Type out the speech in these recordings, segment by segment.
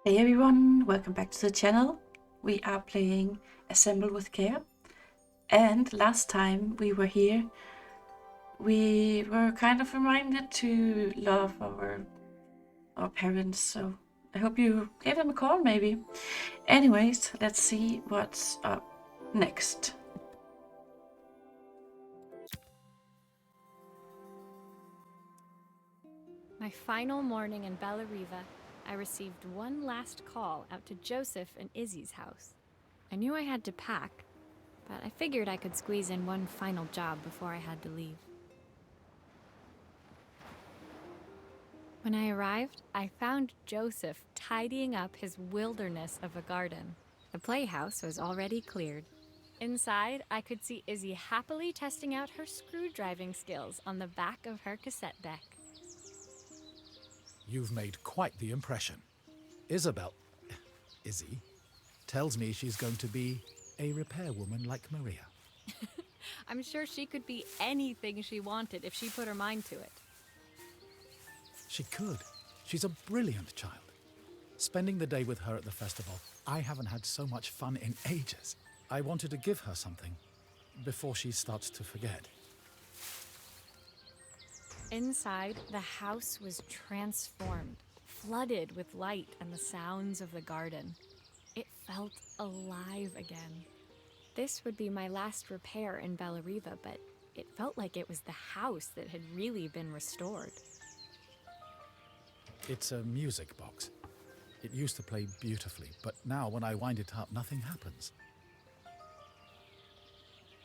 Hey everyone, welcome back to the channel. We are playing Assemble with Care. And last time we were here, we were kind of reminded to love our parents, so I hope you gave them a call maybe. Anyways, let's see what's up next. My final morning in Bellariva, I received one last call out to Joseph and Izzy's house. I knew I had to pack, but I figured I could squeeze in one final job before I had to leave. When I arrived, I found Joseph tidying up his wilderness of a garden. The playhouse was already cleared. Inside, I could see Izzy happily testing out her screw-driving skills on the back of her cassette deck. You've made quite the impression. Izzy, tells me she's going to be a repairwoman like Maria. I'm sure she could be anything she wanted if she put her mind to it. She could. She's a brilliant child. Spending the day with her at the festival, I haven't had so much fun in ages. I wanted to give her something before she starts to forget. Inside, the house was transformed, flooded with light and the sounds of the garden. It felt alive again. This would be my last repair in Bellariva, but it felt like it was the house that had really been restored. It's a music box. It used to play beautifully, but now when I wind it up, nothing happens.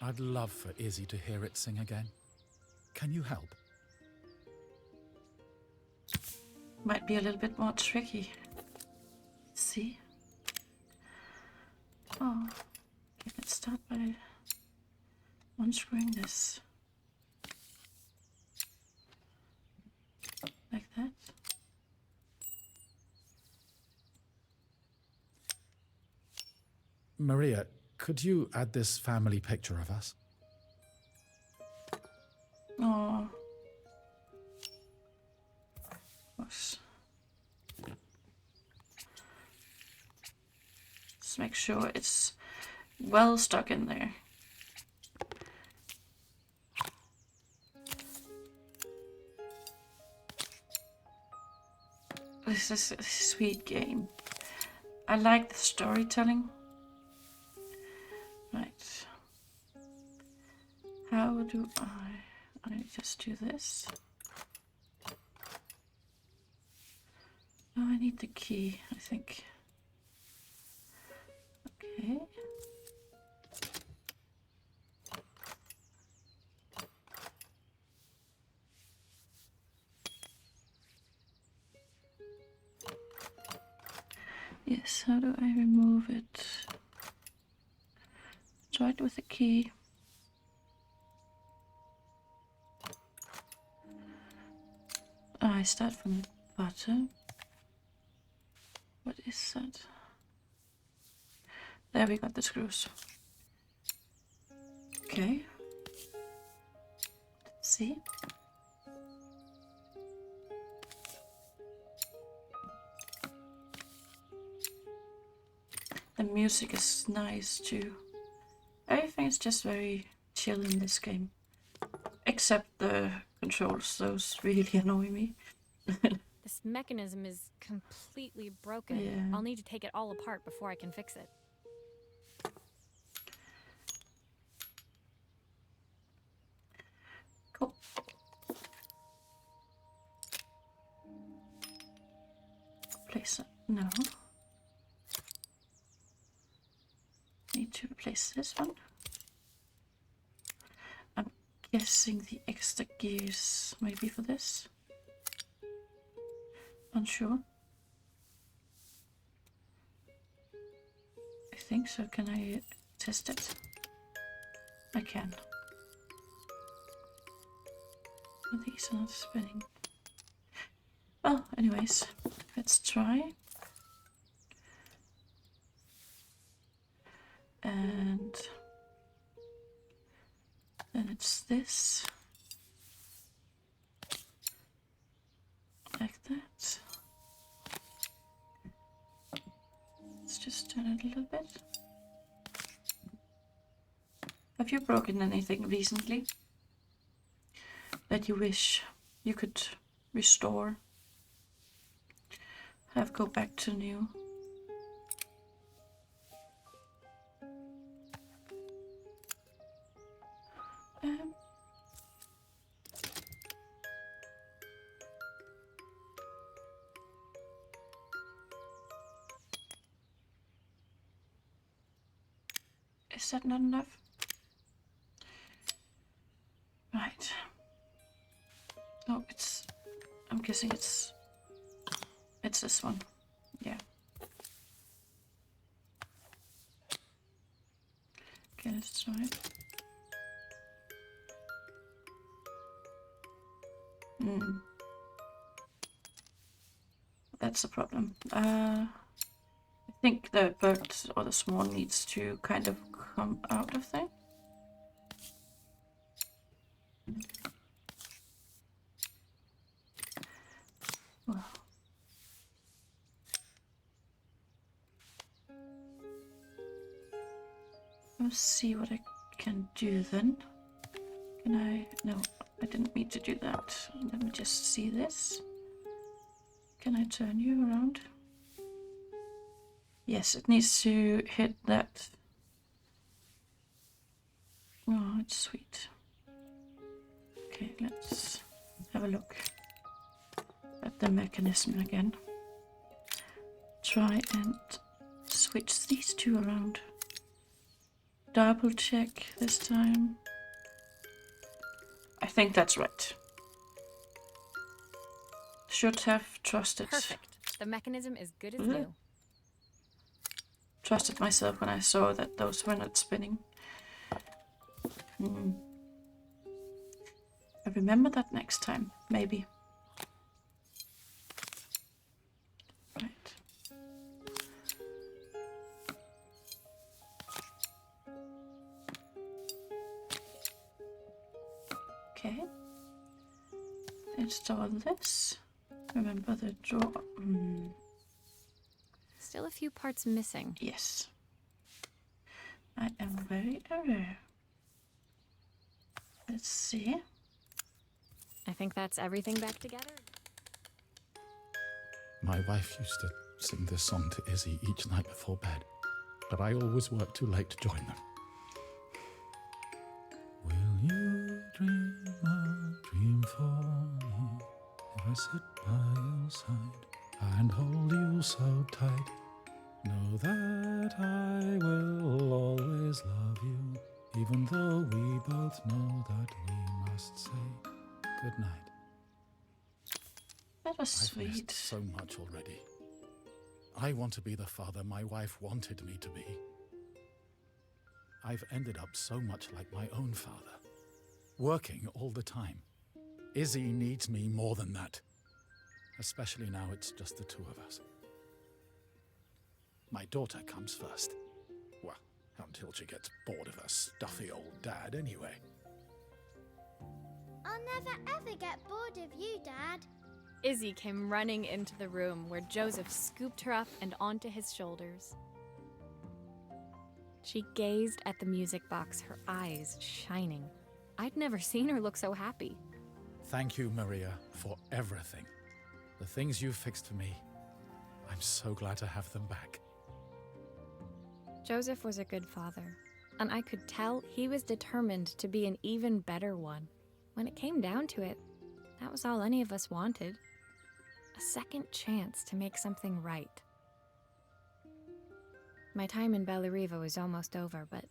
I'd love for Izzy to hear it sing again. Can you help? Might be a little bit more tricky. Let's see. Oh, okay, let's start by unscrewing this. Like that. Maria, could you add this family picture of us? Oh. Let's make sure it's well stuck in there. This is a sweet game. I like the storytelling. Right. How do I just do this? Oh, I need the key, I think. Okay. Yes, how do I remove it? Try it with the key. I start from the bottom. What is that? There we got the screws. Okay. Let's see. The music is nice too. Everything is just very chill in this game. Except the controls, those really annoy me. This mechanism is completely broken. Yeah. I'll need to take it all apart before I can fix it. Cool. Place it. No. Need to replace this one. I'm guessing the extra gears maybe for this. Unsure. I think so. Can I test it? I can. But these are not spinning. Well, anyways, let's try. And then it's this. Like that. just turn it a little bit. Have you broken anything recently that you wish you could restore? Have go back to new? Is that not enough? Right. No, it's... I'm guessing it's this one. Yeah. Okay, let's try it. That's a problem. I think the bird or the swan needs to kind of come out of there. Well. Let's see what I can do then. Can I? No, I didn't mean to do that. Let me just see this. Can I turn you around? Yes, it needs to hit that. Oh, it's sweet. Okay, let's have a look at the mechanism again. Try and switch these two around. Double check this time. I think that's right. Should have trusted. Perfect. The mechanism is good as new. Trusted myself when I saw that those were not spinning. I remember that next time, maybe. Right. Okay. Install this. Remember the drawer. Still a few parts missing. Yes. I am very aware. Let's see. I think that's everything back together. My wife used to sing this song to Izzy each night before bed, but I always worked too late to join them. Will you dream a dream for me if I sit by your side and hold you so tight? Know that I will always love you, even though we both know that we must say goodnight. That was I've sweet. missed so much already. I want to be the father my wife wanted me to be. I've ended up so much like my own father, working all the time. Izzy needs me more than that, especially now it's just the two of us. My daughter comes first. Well, until she gets bored of her stuffy old dad anyway. I'll never ever get bored of you, Dad. Izzy came running into the room where Joseph scooped her up and onto his shoulders. She gazed at the music box, her eyes shining. I'd never seen her look so happy. Thank you, Maria, for everything. The things you fixed for me, I'm so glad to have them back. Joseph was a good father, and I could tell he was determined to be an even better one. When it came down to it, that was all any of us wanted. A second chance to make something right. My time in Bellariva was almost over, but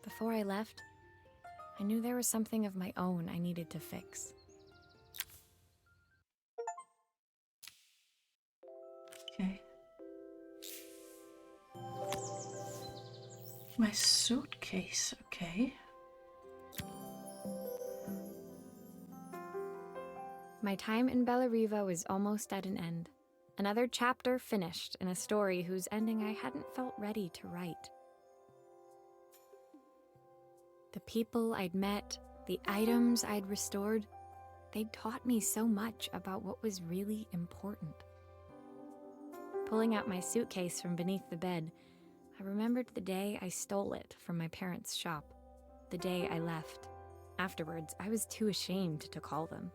before I left, I knew there was something of my own I needed to fix. Okay. My suitcase, okay. My time in Bellariva was almost at an end. Another chapter finished in a story whose ending I hadn't felt ready to write. The people I'd met, the items I'd restored, they'd taught me so much about what was really important. Pulling out my suitcase from beneath the bed, I remembered the day I stole it from my parents' shop, the day I left. Afterwards, I was too ashamed to call them,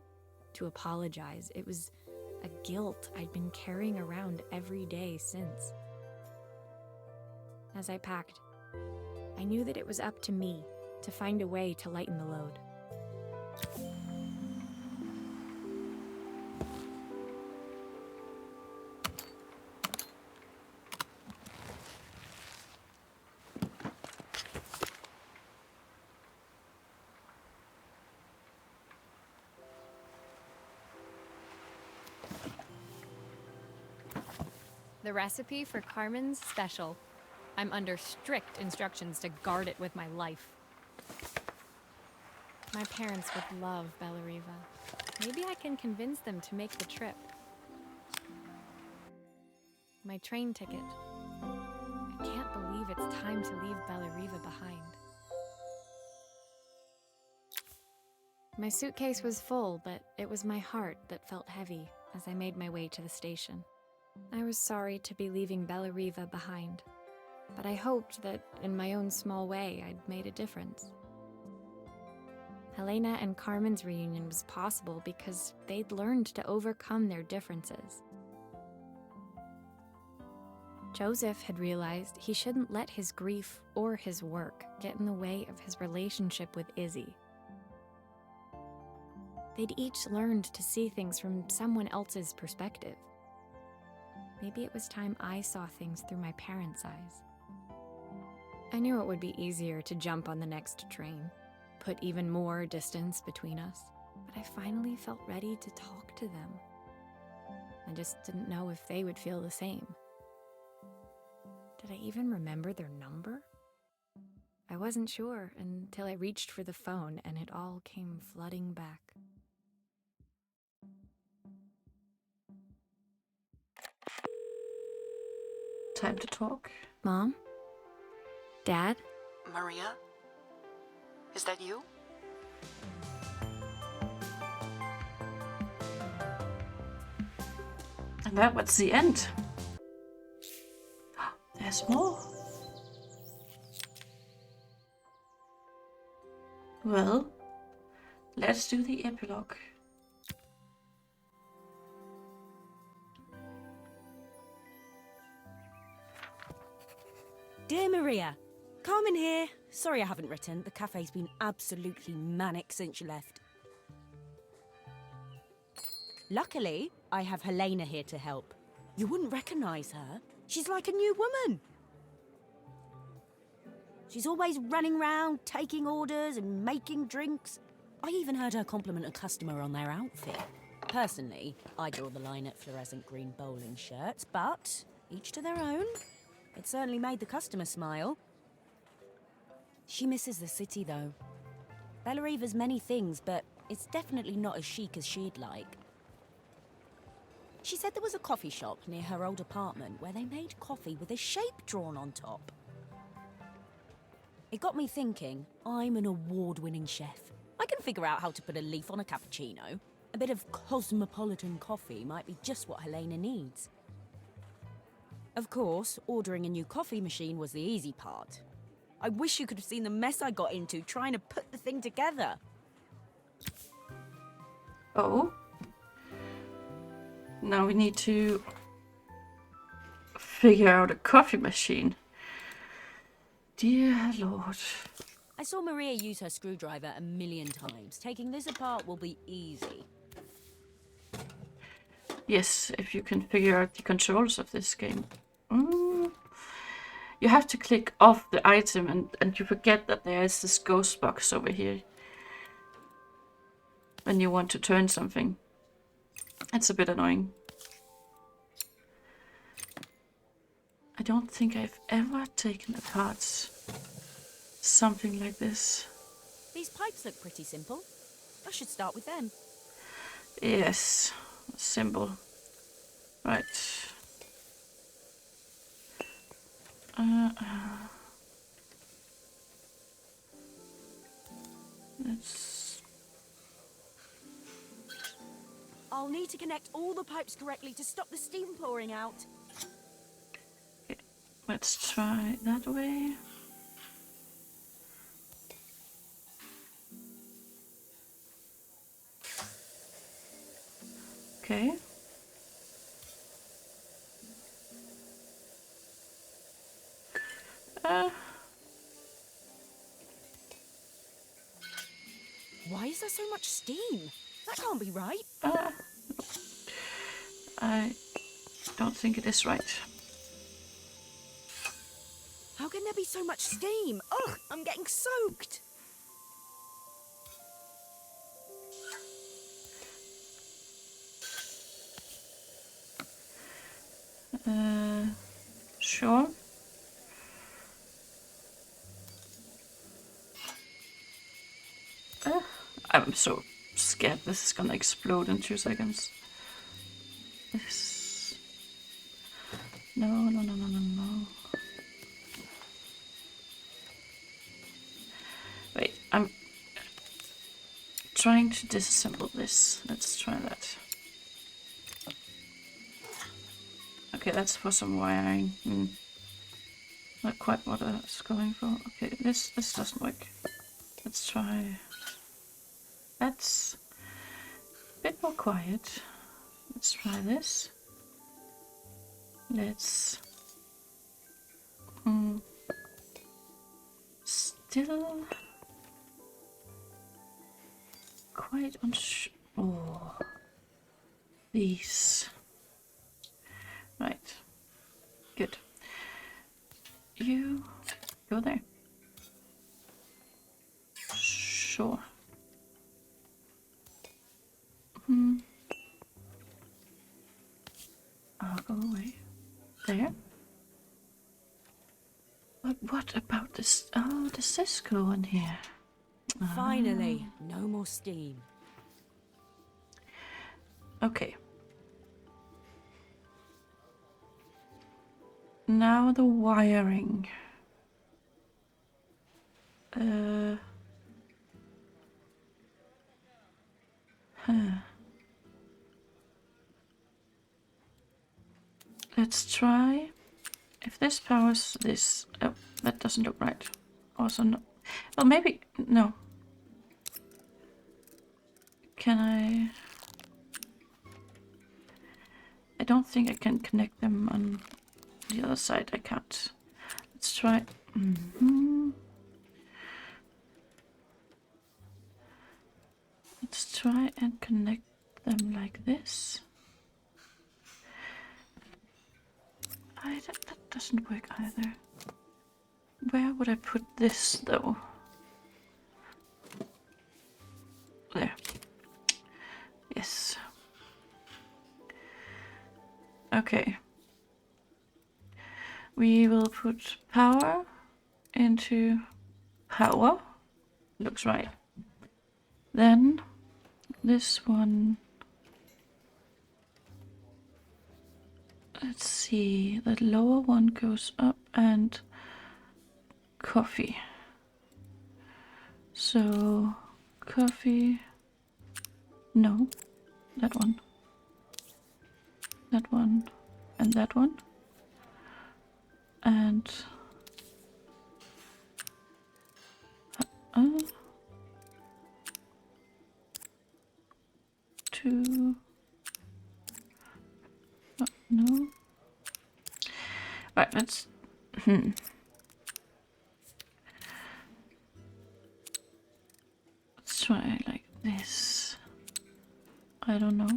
to apologize. It was a guilt I'd been carrying around every day since. As I packed, I knew that it was up to me to find a way to lighten the load. The recipe for Carmen's special. I'm under strict instructions to guard it with my life. My parents would love Bellariva. Maybe I can convince them to make the trip. My train ticket. I can't believe it's time to leave Bellariva behind. My suitcase was full, but it was my heart that felt heavy as I made my way to the station. I was sorry to be leaving Bellariva behind, but I hoped that, in my own small way, I'd made a difference. Helena and Carmen's reunion was possible because they'd learned to overcome their differences. Joseph had realized he shouldn't let his grief or his work get in the way of his relationship with Izzy. They'd each learned to see things from someone else's perspective. Maybe it was time I saw things through my parents' eyes. I knew it would be easier to jump on the next train, put even more distance between us, but I finally felt ready to talk to them. I just didn't know if they would feel the same. Did I even remember their number? I wasn't sure until I reached for the phone and it all came flooding back. Time to talk. Mom? Dad? Maria? Is that you? And that was the end. There's more. Well, let's do the epilogue. Dear Maria, Carmen here. Sorry I haven't written. The cafe's been absolutely manic since you left. Luckily, I have Helena here to help. You wouldn't recognise her. She's like a new woman. She's always running round, taking orders and making drinks. I even heard her compliment a customer on their outfit. Personally, I draw the line at fluorescent green bowling shirts, but each to their own. It certainly made the customer smile. She misses the city, though. Bellariva's many things, but it's definitely not as chic as she'd like. She said there was a coffee shop near her old apartment where they made coffee with a shape drawn on top. It got me thinking, I'm an award-winning chef. I can figure out how to put a leaf on a cappuccino. A bit of cosmopolitan coffee might be just what Helena needs. Of course, ordering a new coffee machine was the easy part. I wish you could have seen the mess I got into trying to put the thing together. Oh. Now we need to figure out a coffee machine. Dear Lord. I saw Maria use her screwdriver a million times. Taking this apart will be easy. Yes, if you can figure out the controls of this game. You have to click off the item and you forget that there is this ghost box over here. When you want to turn something. It's a bit annoying. I don't think I've ever taken apart something like this. These pipes look pretty simple. I should start with them. Yes, simple. Right. Let's... I'll need to connect all the pipes correctly to stop the steam pouring out. Let's try that way. Okay. Why is there so much steam? That can't be right. I don't think it is right. How can there be so much steam? Ugh, I'm getting soaked. Sure. I'm so scared this is gonna explode in 2 seconds. This... No, no, no, no, no, no. Wait, I'm trying to disassemble this. Let's try that. Okay, that's for some wiring. Not quite what I was going for. Okay, this doesn't work. Let's try... That's a bit more quiet. Let's try this. Let's... Still... Quite unsure... Oh... These... Right. Good. You... Go there. Sure. I'll go away. There. But what about this? Oh, does this go in here? Finally, no more steam. Okay. Now the wiring. Let's try if this powers this. Oh, that doesn't look right. Also, no. Well, maybe no. Can I? I don't think I can connect them on the other side. I can't. Let's try. Let's try and connect them like this. That doesn't work either. Where would I put this though? There. Yes. Okay. We will put power into power. Looks right. Then this one. Let's see. That lower one goes up and coffee. So coffee. No, that one. That one and that one. And two. Oh, no. Right, let's. Let's try like this. I don't know.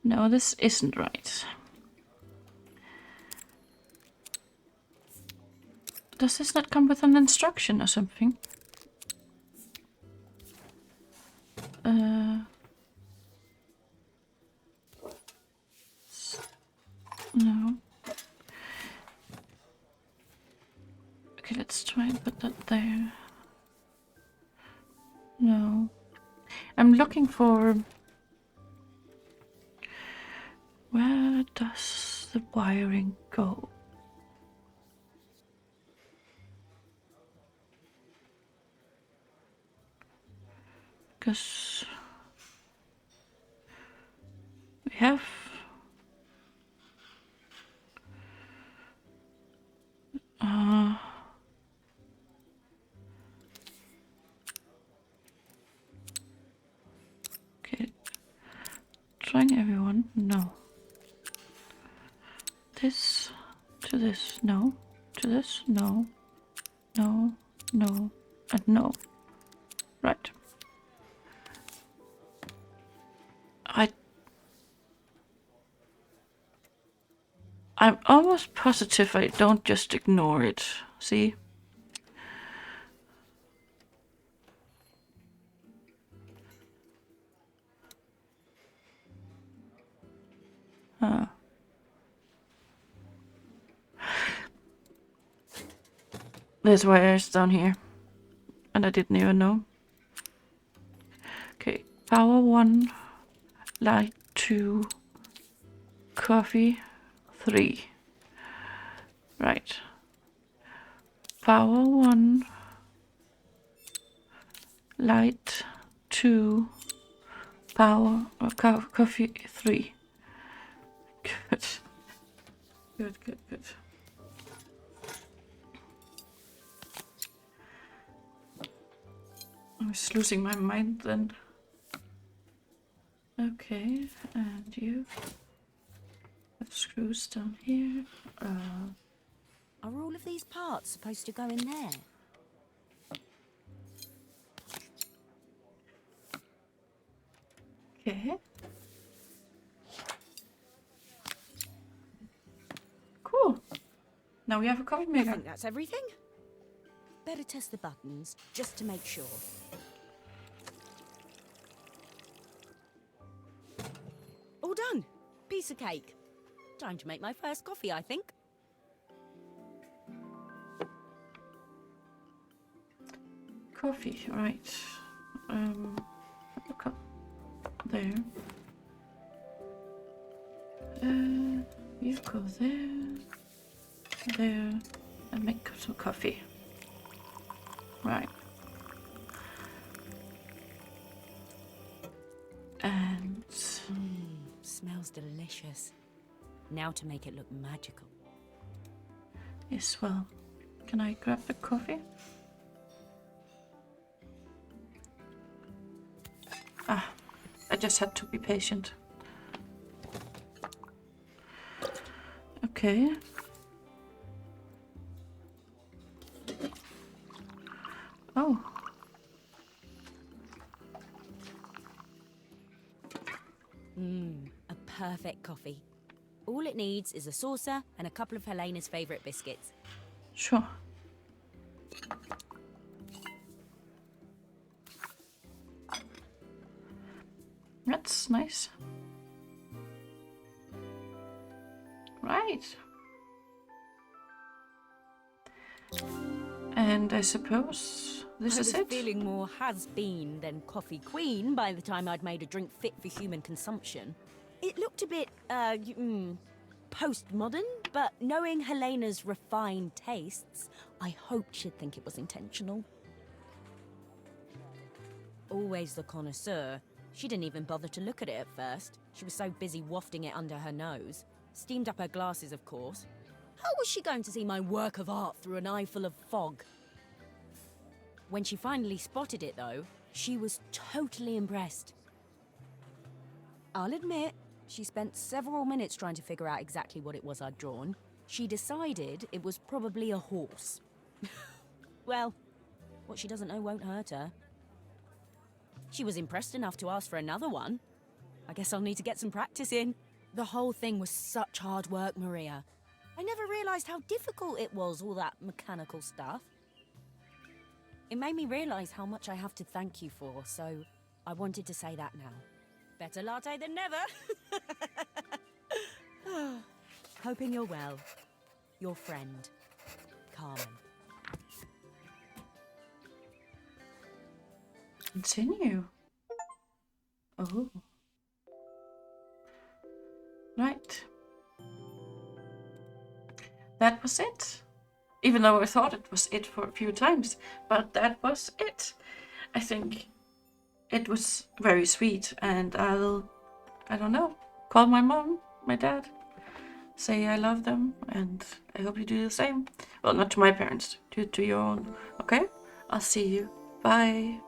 No, this isn't right. Does this not come with an instruction or something? No. Okay, let's try and put that there. No. I'm looking for... Where does the wiring go? Because we have fine, everyone? No. This to this, no. To this, no. No, no, and no. Right. I'm almost positive I don't just ignore it. See? There's wires down here. And I didn't even know. Okay, power 1, light 2, coffee 3. Right. Power 1, light 2, power coffee 3. Good. Good. I was losing my mind then. Okay, and you have screws down here. Are all of these parts supposed to go in there? Okay. Cool. Now we have a coffee I maker. think that's everything. Better test the buttons, just to make sure. All done. Piece of cake. Time to make my first coffee, I think. Coffee, right. There. You go there, and make some coffee. Right. And Smells delicious. Now to make it look magical. yes, well, can I grab the coffee? I just had to be patient. Okay. Oh. A perfect coffee. All it needs is a saucer and a couple of Helena's favourite biscuits. Sure. That's nice. Right. And I suppose this I is was it. feeling more has-been than coffee queen by the time I'd made a drink fit for human consumption. It looked a bit, postmodern, but knowing Helena's refined tastes, I hoped she'd think it was intentional. Always the connoisseur, she didn't even bother to look at it at first. She was so busy wafting it under her nose. Steamed up her glasses, of course. How was she going to see my work of art through an eye full of fog? When she finally spotted it, though, she was totally impressed. I'll admit, she spent several minutes trying to figure out exactly what it was I'd drawn. She decided it was probably a horse. Well, what she doesn't know won't hurt her. She was impressed enough to ask for another one. I guess I'll need to get some practice in. The whole thing was such hard work, Maria. I never realised how difficult it was, all that mechanical stuff. It made me realise how much I have to thank you for, so I wanted to say that now. Better latte than never. Hoping you're well. Your friend, Carmen. Continue. Oh. Right. That was it. Even though I thought it was it for a few times, but that was it. I think it was very sweet, and I don't know, call my mom, my dad, say I love them, and I hope you do the same. Well, not to my parents, to your own. Okay? I'll see you. Bye.